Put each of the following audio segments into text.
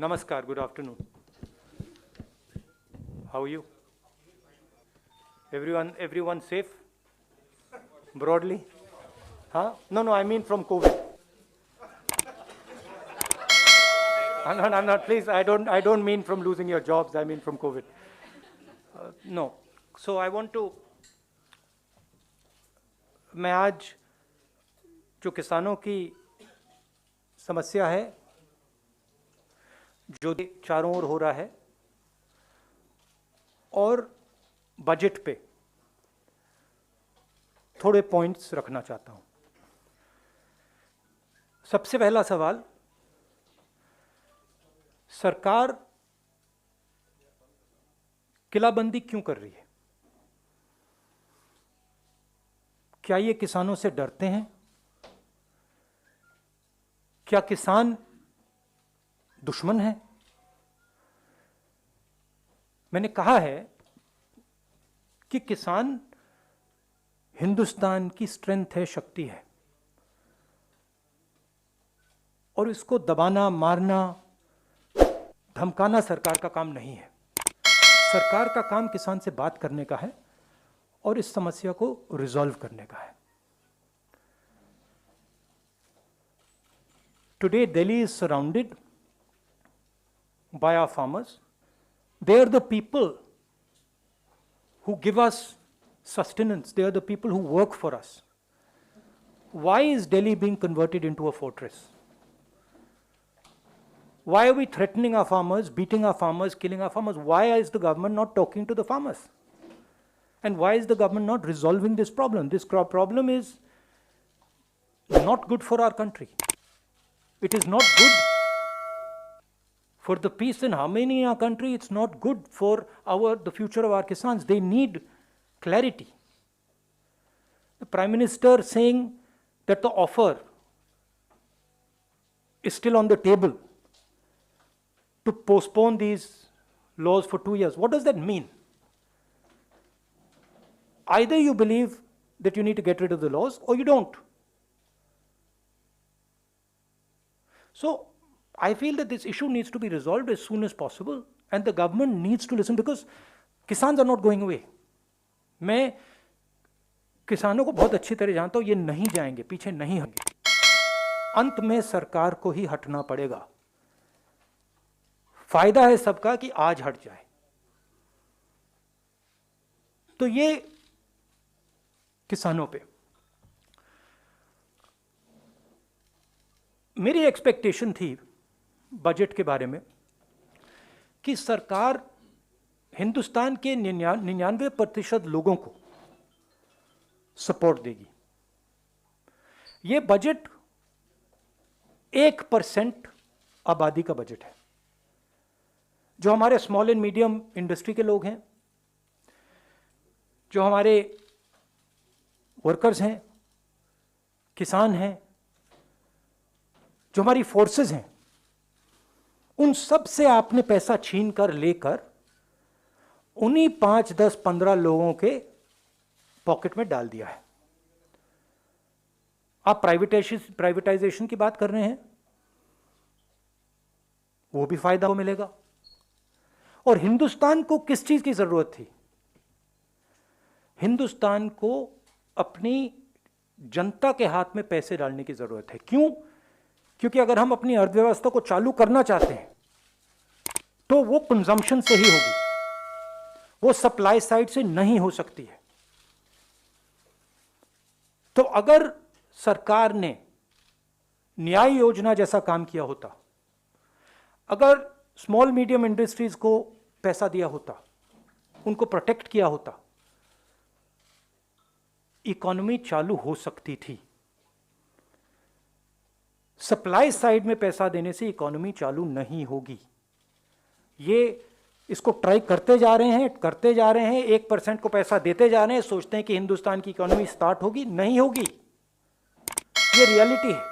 Namaskar, good afternoon. How are you? Everyone safe? Broadly? Huh? No, I mean from COVID. I'm not, please, I don't mean from losing your jobs, I mean from COVID. No. So I want to, मैं आज जो किसानों की समस्या है, जो चारों ओर हो रहा है, और बजट पे थोड़े पॉइंट्स रखना चाहता हूं। सबसे पहला सवाल, सरकार किलाबंदी क्यों कर रही है? क्या ये किसानों से डरते हैं? क्या किसान दुश्मन है? मैंने कहा है कि किसान हिंदुस्तान की स्ट्रेंथ है, शक्ति है, और इसको दबाना, मारना, धमकाना सरकार का काम नहीं है। सरकार का काम किसान से बात करने का है और इस समस्या को रिजॉल्व करने का है। Today Delhi is surrounded by our farmers. They are the people who give us sustenance. They are the people who work for us. Why is Delhi being converted into a fortress? Why are we threatening our farmers, beating our farmers, killing our farmers? Why is the government not talking to the farmers? And why is the government not resolving this problem? This problem is not good for our country. It is not good for the peace and harmony in our country. It's not good for the future of our Kisans. They need clarity. The Prime Minister saying that the offer is still on the table to postpone these laws for 2 years. What does that mean? Either you believe that you need to get rid of the laws or you don't. So I feel that this issue needs to be resolved as soon as possible, and the government needs to listen, because Kisans are not going away. मैं किसानों को बहुत अच्छी तरह जानता हूं, ये नहीं जाएंगे, पीछे नहीं होंगे। अंत में सरकार को ही हटना पड़ेगा। फायदा है सबका कि आज हट जाए। तो ये किसानों पे मेरी एक्सपेक्टेशन थी बजट के बारे में कि सरकार हिंदुस्तान के 99% लोगों को सपोर्ट देगी। ये बजट 1% आबादी का बजट है। जो हमारे स्मॉल एंड मीडियम इंडस्ट्री के लोग हैं, जो हमारे वर्कर्स हैं, किसान हैं, जो हमारी फोर्सेस हैं, उन सब से आपने पैसा छीन कर लेकर उन्हीं 5, 10, 15 लोगों के पॉकेट में डाल दिया है। आप प्राइवेटाइजेशन की बात कर रहे हैं, वो भी फायदा को मिलेगा। और हिंदुस्तान को किस चीज की जरूरत थी? हिंदुस्तान को अपनी जनता के हाथ में पैसे डालने की जरूरत है। क्यों? क्योंकि अगर हम अपनी अर्थव्यवस्था को चालू करना चाहते हैं तो वो कंजम्पशन से ही होगी, वो सप्लाई साइड से नहीं हो सकती है। तो अगर सरकार ने न्याय योजना जैसा काम किया होता, अगर स्मॉल मीडियम इंडस्ट्रीज को पैसा दिया होता, उनको प्रोटेक्ट किया होता, इकोनॉमी चालू हो सकती थी। सप्लाई साइड में पैसा देने से इकोनॉमी चालू नहीं होगी। ये इसको ट्राई करते जा रहे हैं, 1% को पैसा देते जा रहे हैं, सोचते हैं कि हिंदुस्तान की इकोनॉमी स्टार्ट होगी, नहीं होगी। ये रियलिटी है।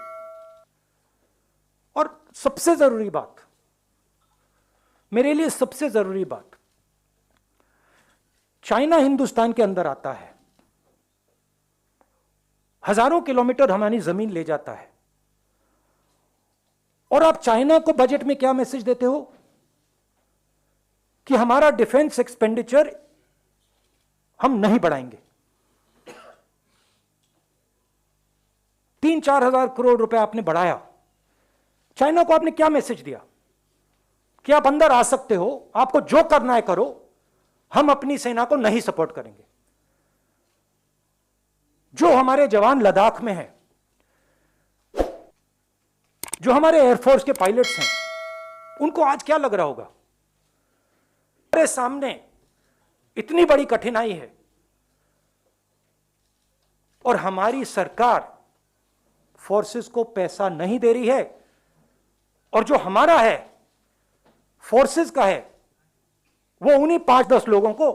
और सबसे जरूरी बात, मेरे लिए सबसे जरूरी बात, चाइना हिंदुस्तान के अंदर आता है, हजारों किलोमीटर हमारी जमीन ले जाता है, और आप चाइना को बजट में क्या मैसेज देते हो कि हमारा डिफेंस एक्सपेंडिचर हम नहीं बढ़ाएंगे। 3-4 हजार करोड़ रुपए आपने बढ़ाया, चाइना को आपने क्या मैसेज दिया कि आप अंदर आ सकते हो, आपको जो करना है करो, हम अपनी सेना को नहीं सपोर्ट करेंगे। जो हमारे जवान लद्दाख में हैं, जो हमारे एयरफोर्स के पायलट्स हैं, उनको आज क्या लग रहा होगा? हमारे सामने इतनी बड़ी कठिनाई है और हमारी सरकार फोर्सेस को पैसा नहीं दे रही है, और जो हमारा है फोर्सेस का है वो उन्हीं 5-10 लोगों को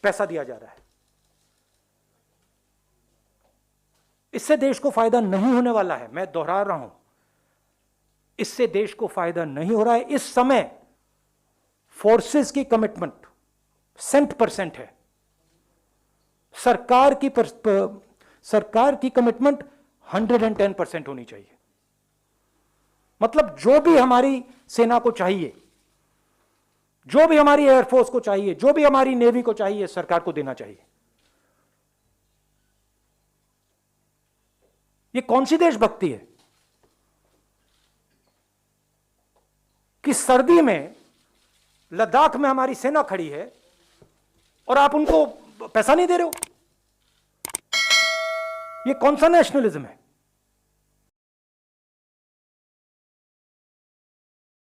पैसा दिया जा रहा है। इससे देश को फायदा नहीं होने वाला है। मैं दोहरा रहा हूं, इससे देश को फायदा नहीं हो रहा है। इस समय फोर्सेस की कमिटमेंट 100% है, सरकार की कमिटमेंट 110% होनी चाहिए। मतलब जो भी हमारी सेना को चाहिए, जो भी हमारी एयरफोर्स को चाहिए, जो भी हमारी नेवी को चाहिए, सरकार को देना चाहिए। ये कौन सी देशभक्ति है कि सर्दी में लद्दाख में हमारी सेना खड़ी है और आप उनको पैसा नहीं दे रहे हो? ये कौन सा नेशनलिज्म है?